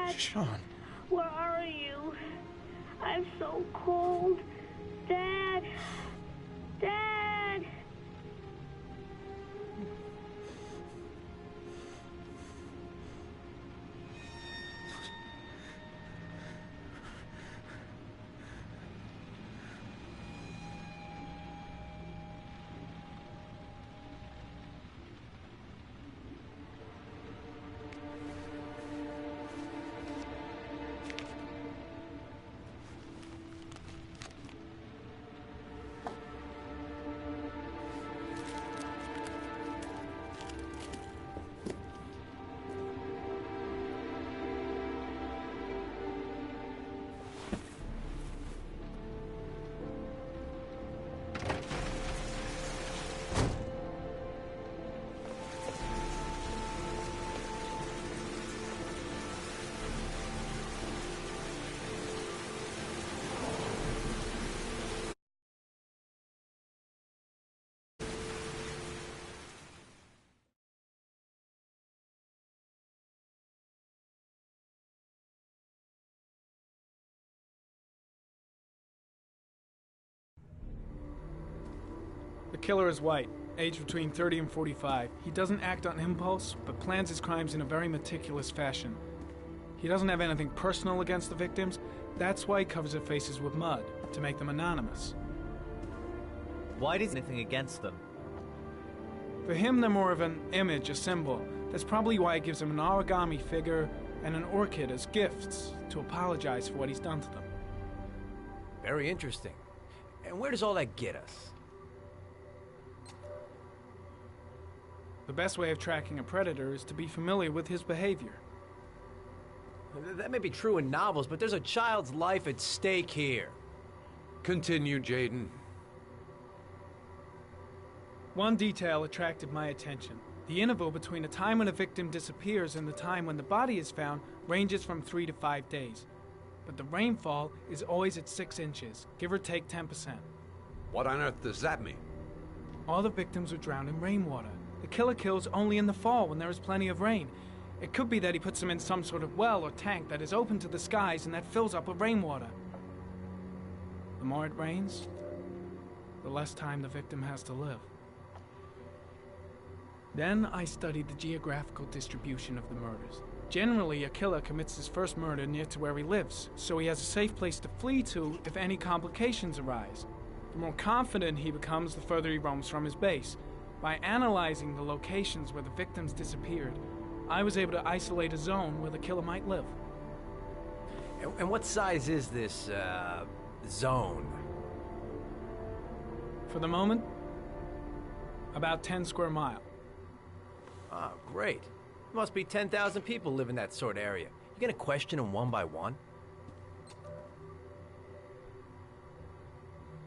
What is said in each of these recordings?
Dad? Sean. Where are you? I'm so cold. Dad! Dad! The killer is white, aged between 30 and 45. He doesn't act on impulse, but plans his crimes in a very meticulous fashion. He doesn't have anything personal against the victims. That's why he covers their faces with mud, to make them anonymous. Why does anything against them? For him, they're more of an image, a symbol. That's probably why he gives them an origami figure and an orchid as gifts to apologize for what he's done to them. Very interesting. And where does all that get us? The best way of tracking a predator is to be familiar with his behavior. That may be true in novels, but there's a child's life at stake here. Continue, Jayden. One detail attracted my attention. The interval between the time when a victim disappears and the time when the body is found ranges from 3 to 5 days. But the rainfall is always at 6 inches, give or take 10%. What on earth does that mean? All the victims were drowned in rainwater. The killer kills only in the fall when there is plenty of rain. It could be that he puts them in some sort of well or tank that is open to the skies and that fills up with rainwater. The more it rains, the less time the victim has to live. Then I studied the geographical distribution of the murders. Generally, a killer commits his first murder near to where he lives, so he has a safe place to flee to if any complications arise. The more confident he becomes, the further he roams from his base. By analyzing the locations where the victims disappeared, I was able to isolate a zone where the killer might live. And what size is this, zone? For the moment, about 10 square miles. Ah, great. There must be 10,000 people live in that sort of area. You gonna question them one by one?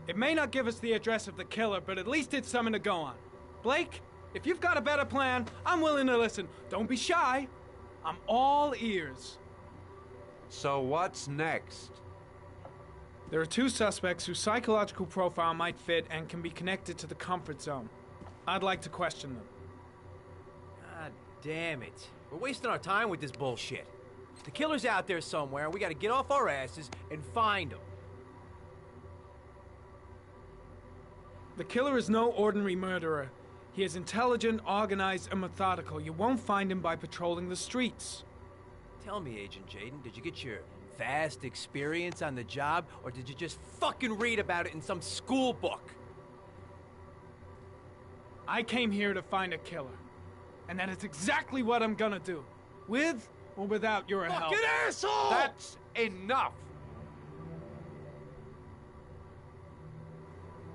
It may not give us the address of the killer, but at least it's something to go on. Blake, if you've got a better plan, I'm willing to listen. Don't be shy. I'm all ears. So what's next? There are 2 suspects whose psychological profile might fit and can be connected to the comfort zone. I'd like to question them. God damn it. We're wasting our time with this bullshit. The killer's out there somewhere, and we gotta get off our asses and find him. The killer is no ordinary murderer. He is intelligent, organized, and methodical. You won't find him by patrolling the streets. Tell me, Agent Jayden, did you get your vast experience on the job, or did you just fucking read about it in some school book? I came here to find a killer. And that is exactly what I'm gonna do. With or without your help. Fucking asshole! That's enough!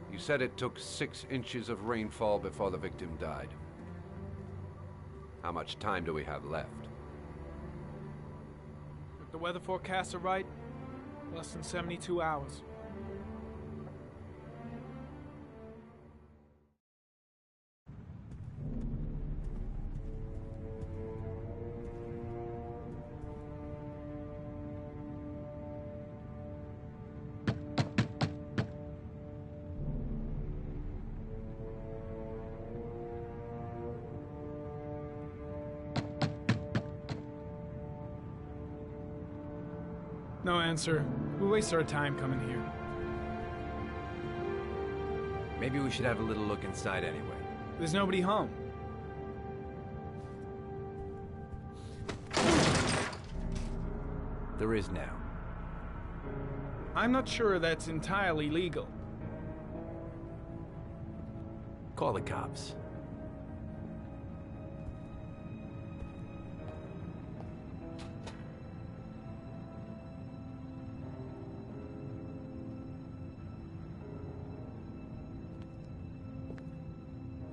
You said it took 6 inches of rainfall before the victim died. How much time do we have left? If the weather forecasts are right, less than 72 hours. No answer. We waste our time coming here. Maybe we should have a little look inside anyway. There's nobody home. There is now. I'm not sure that's entirely legal. Call the cops.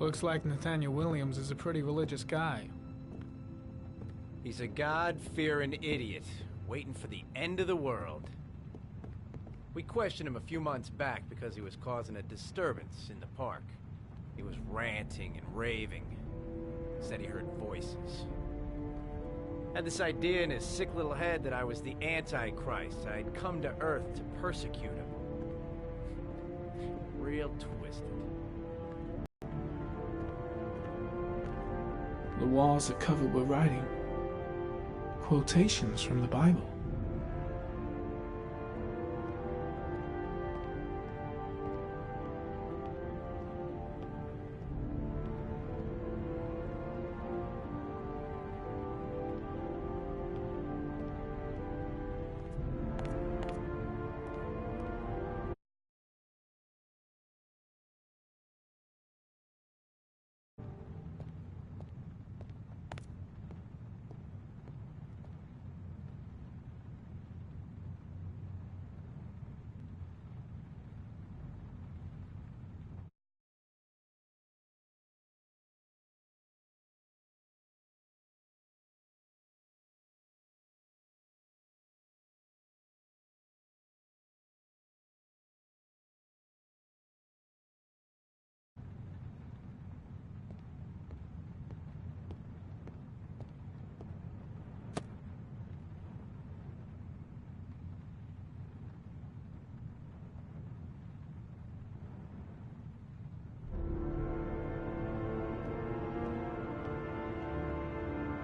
Looks like Nathaniel Williams is a pretty religious guy. He's a God-fearing idiot, waiting for the end of the world. We questioned him a few months back because he was causing a disturbance in the park. He was ranting and raving. Said he heard voices. Had this idea in his sick little head that I was the Antichrist. I'd come to Earth to persecute him. Real twisted. The walls are covered with writing. Quotations from the Bible.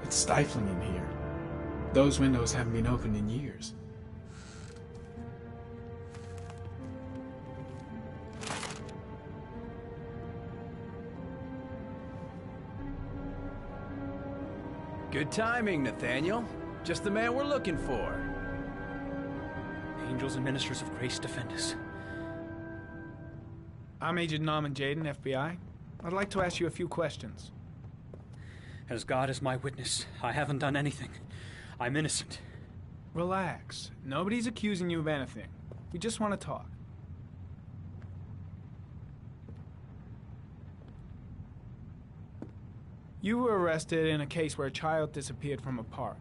It's stifling in here. Those windows haven't been opened in years. Good timing, Nathaniel. Just the man we're looking for. Angels and ministers of grace defend us. I'm Agent Norman Jayden, FBI. I'd like to ask you a few questions. As God is my witness, I haven't done anything. I'm innocent. Relax. Nobody's accusing you of anything. We just want to talk. You were arrested in a case where a child disappeared from a park.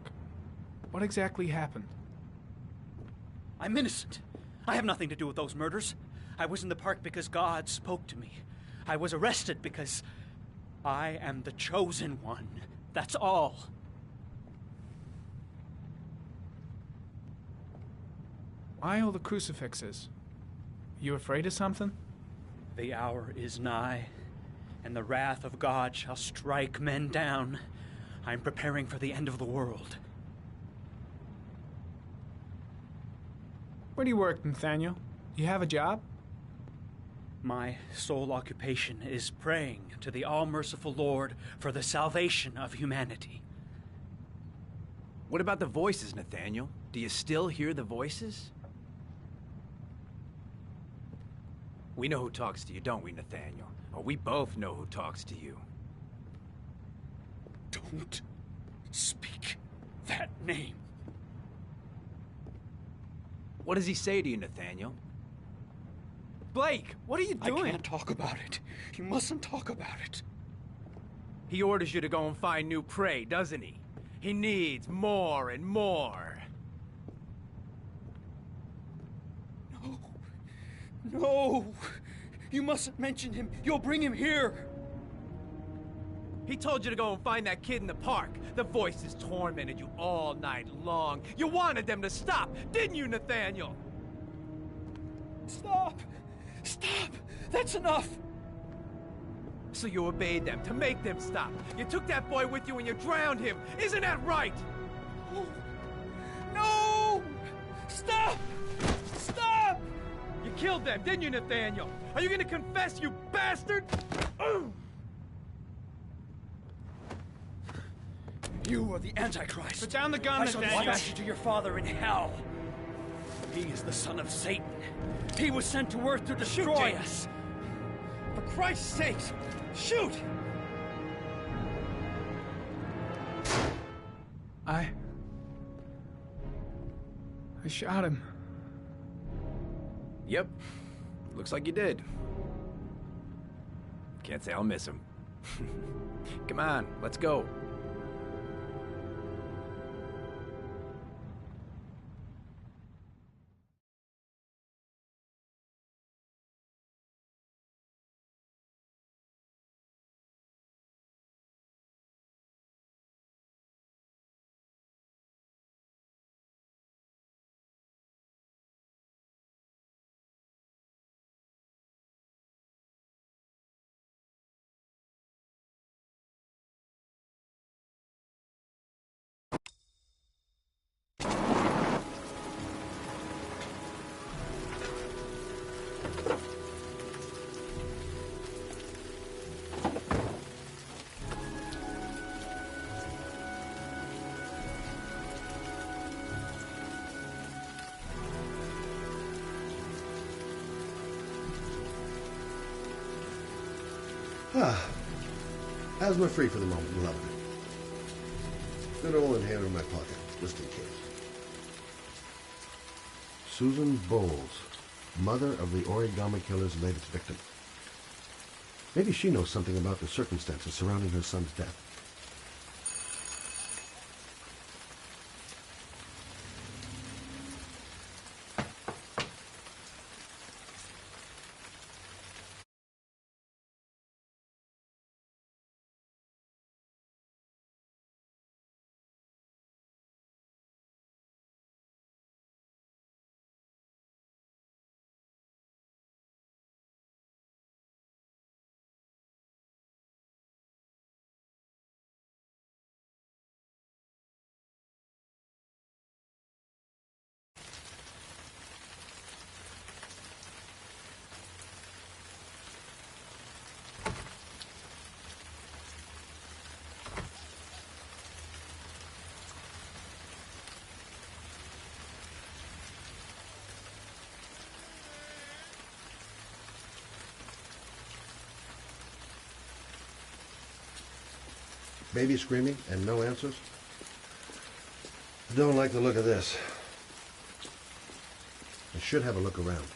What exactly happened? I'm innocent. I have nothing to do with those murders. I was in the park because God spoke to me. I was arrested because I am the chosen one. That's all. Why all the crucifixes? You afraid of something? The hour is nigh, and the wrath of God shall strike men down. I'm preparing for the end of the world. Where do you work, Nathaniel? Do you have a job? My sole occupation is praying to the all-merciful Lord for the salvation of humanity. What about the voices, Nathaniel? Do you still hear the voices? We know who talks to you, don't we, Nathaniel? Or we both know who talks to you. Don't speak that name. What does he say to you, Nathaniel? Blake, what are you doing? I can't talk about it. You mustn't talk about it. He orders you to go and find new prey, doesn't he? He needs more and more. No. No! You mustn't mention him. You'll bring him here. He told you to go and find that kid in the park. The voices tormented you all night long. You wanted them to stop, didn't you, Nathaniel? Stop! Stop! That's enough! So you obeyed them to make them stop. You took that boy with you and you drowned him. Isn't that right? No! Stop! killed them, didn't you, Nathaniel? Are you gonna confess, you bastard? You are the Antichrist. Put down the gun, I shall Nathaniel. dispatch you to your father in hell. He is the son of Satan. He was sent to earth to destroy us. For Christ's sakes, shoot! I shot him. Yep. Looks like you did. Can't say I'll miss him. Come on, let's go. Asthma free for the moment, beloved. Good old inhaler in my pocket, just in case. Susan Bowles, mother of the origami killer's latest victim. Maybe she knows something about the circumstances surrounding her son's death. Baby screaming and no answers? Don't like the look of this. I should have a look around.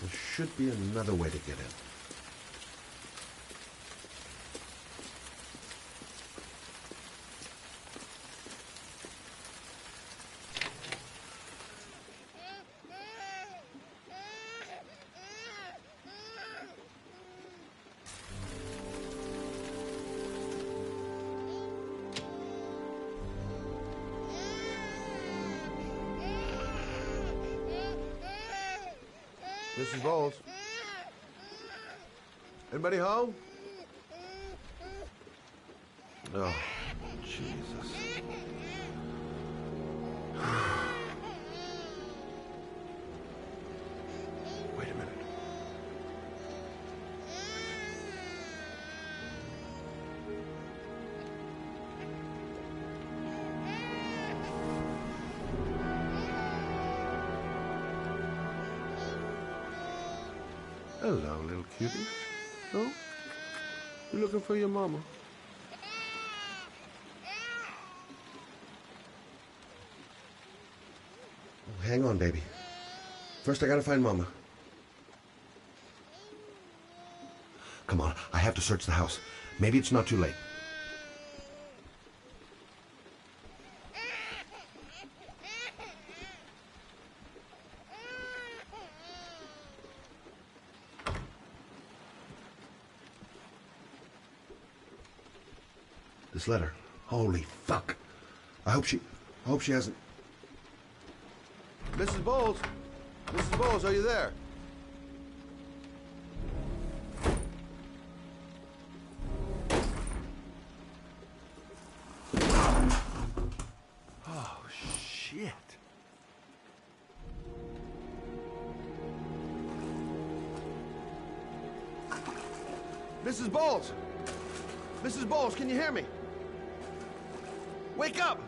There should be another way to get in. Mrs. Bowles? Anybody home? Oh, Jesus. Wait a minute. Hello, little cutie. Oh? You looking for your mama? Oh, hang on, baby. First, I gotta find mama. Come on, I have to search the house. Maybe it's not too late. This letter. Holy fuck. I hope she hasn't... Mrs. Bowles? Mrs. Bowles, are you there? Oh, shit. Mrs. Bowles! Mrs. Bowles, can you hear me? Wake up!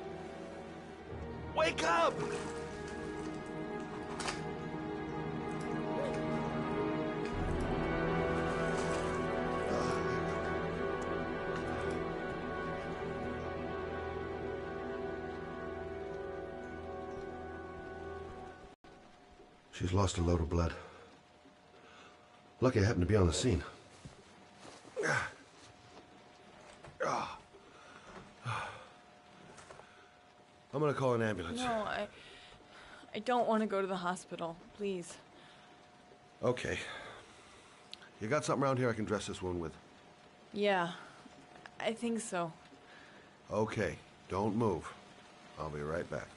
Wake up! She's lost a load of blood. Lucky I happened to be on the scene. I'm gonna call an ambulance. No, I don't want to go to the hospital. Please. Okay. You got something around here I can dress this wound with? Yeah, I think so. Okay, don't move. I'll be right back.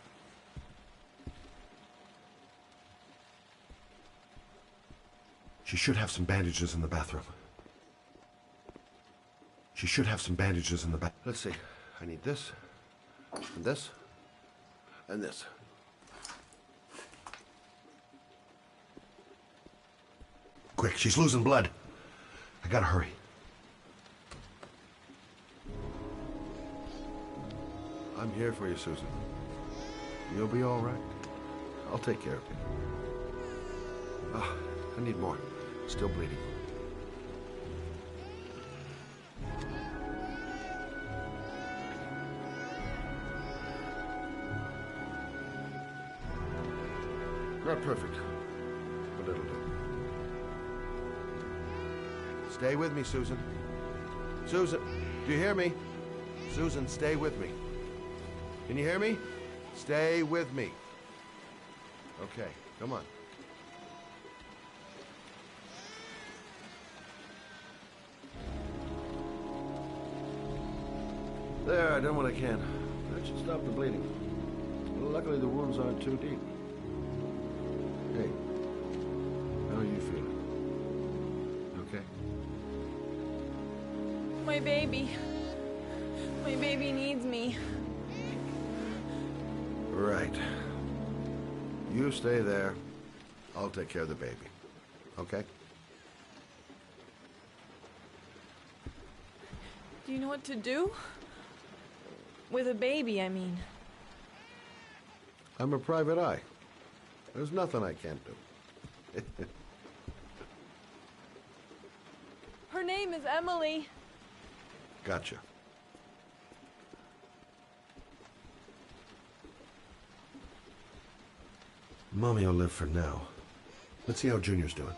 She should have some bandages in the bathroom. She should have some bandages in the bath. Let's see. I need this, and this, and this. Quick, she's losing blood. I gotta hurry. I'm here for you, Susan. You'll be all right. I'll take care of you. Ah, I need more. Still bleeding. Not perfect, but it'll do. Stay with me, Susan. Susan, do you hear me? Susan, stay with me. Can you hear me? Stay with me. Okay, come on. There, I done what I can. That should stop the bleeding. Well, luckily the wounds aren't too deep. Hey, how are you feeling? Okay? My baby. My baby needs me. Right. You stay there. I'll take care of the baby. Okay? Do you know what to do? With a baby, I mean. I'm a private eye. There's nothing I can't do. Her name is Emily. Gotcha. Mommy will live for now. Let's see how Junior's doing.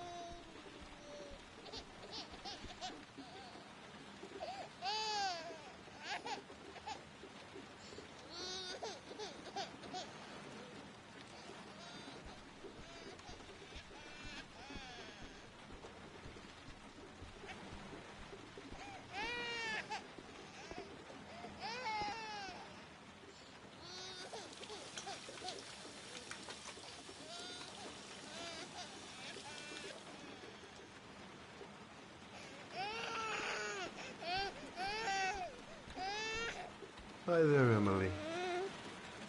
Hi there, Emily.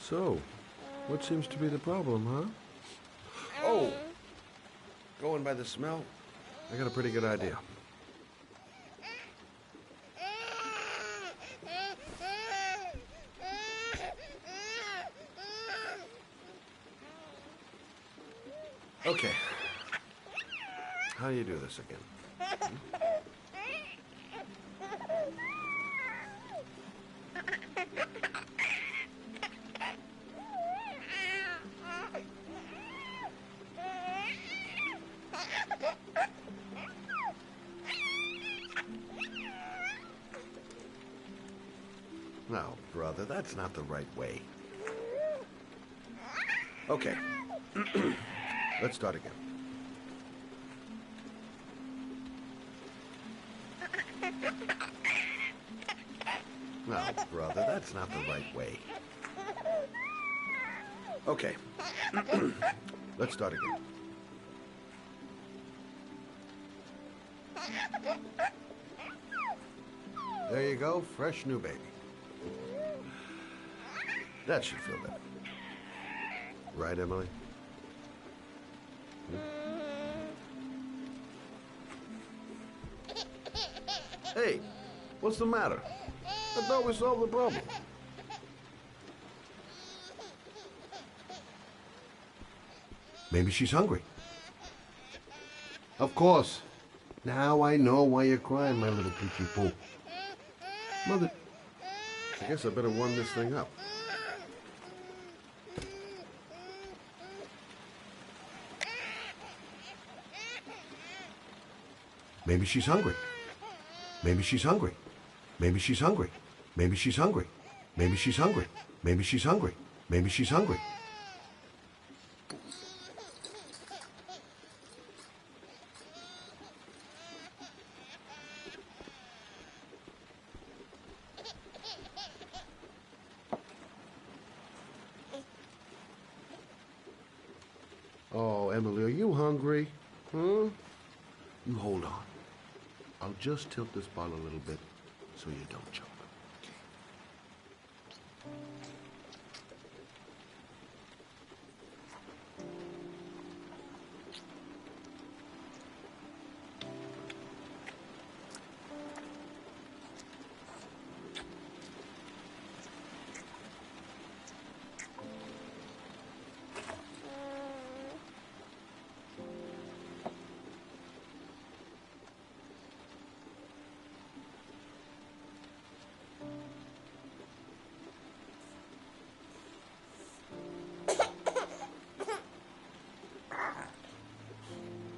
So, what seems to be the problem, huh? Oh! Going by the smell, I got a pretty good idea. Okay. How do you do this again? No, brother, that's not the right way. Okay. Let's start again. No, brother, that's not the right way. Okay. Let's start again. There you go, fresh new baby. That should feel better. Right, Emily? What's the matter? I thought we solved the problem. Maybe she's hungry. Of course. Now I know why you're crying, my little peachy poo. Mother, I guess I better warm this thing up. Maybe she's hungry. Maybe she's hungry. Maybe she's hungry. Maybe she's hungry. Maybe she's hungry. Maybe she's hungry. Maybe she's hungry. Oh, Emily, are you hungry? Huh? You hold on. I'll just tilt this bottle a little bit so you don't choke.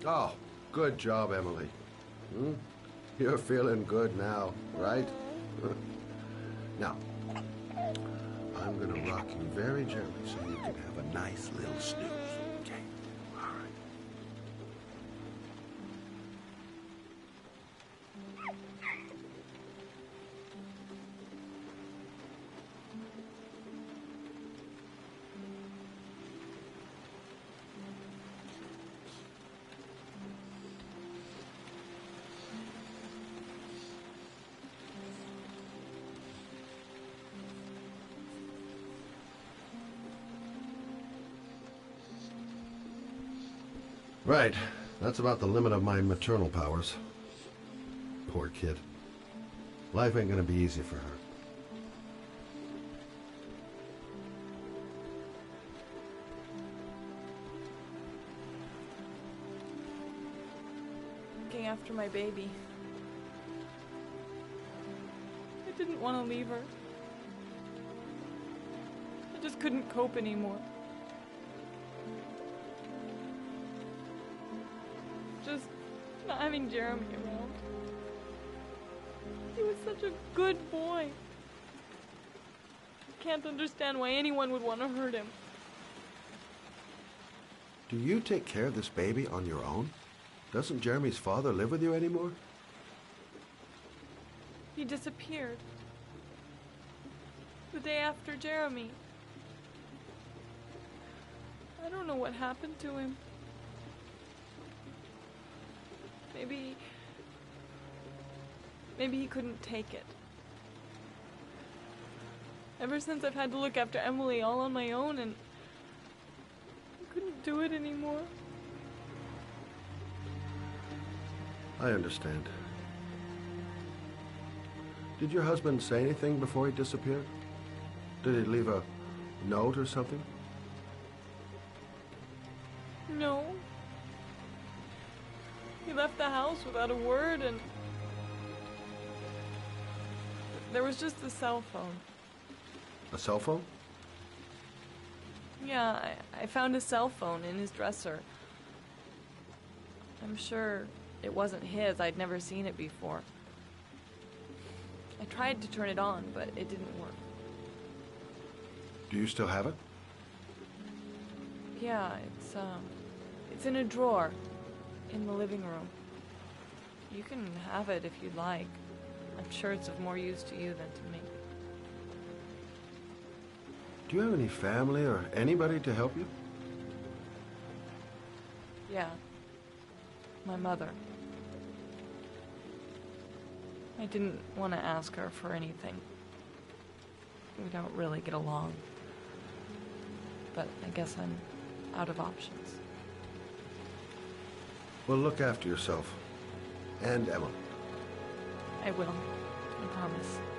Oh, good job, Emily. You're feeling good now, right? Now, I'm gonna rock you very gently so you can have a nice little snooze. Okay? All right. Right. That's about the limit of my maternal powers. Poor kid. Life ain't gonna be easy for her. Looking after my baby. I didn't want to leave her. I just couldn't cope anymore. Just not having Jeremy around. He was such a good boy. I can't understand why anyone would want to hurt him. Do you take care of this baby on your own? Doesn't Jeremy's father live with you anymore? He disappeared. The day after Jeremy. I don't know what happened to him. Maybe he couldn't take it. Ever since I've had to look after Emily all on my own, and I couldn't do it anymore. I understand. Did your husband say anything before he disappeared? Did he leave a note or something? No. He left the house without a word, and there was just a cell phone. A cell phone? Yeah, I found a cell phone in his dresser. I'm sure it wasn't his. I'd never seen it before. I tried to turn it on, but it didn't work. Do you still have it? Yeah, it's in a drawer in the living room. You can have it if you'd like. I'm sure it's of more use to you than to me. Do you have any family or anybody to help you? Yeah. My mother. I didn't want to ask her for anything. We don't really get along. But I guess I'm out of options. Well, look after yourself. And Emma. I will. I promise.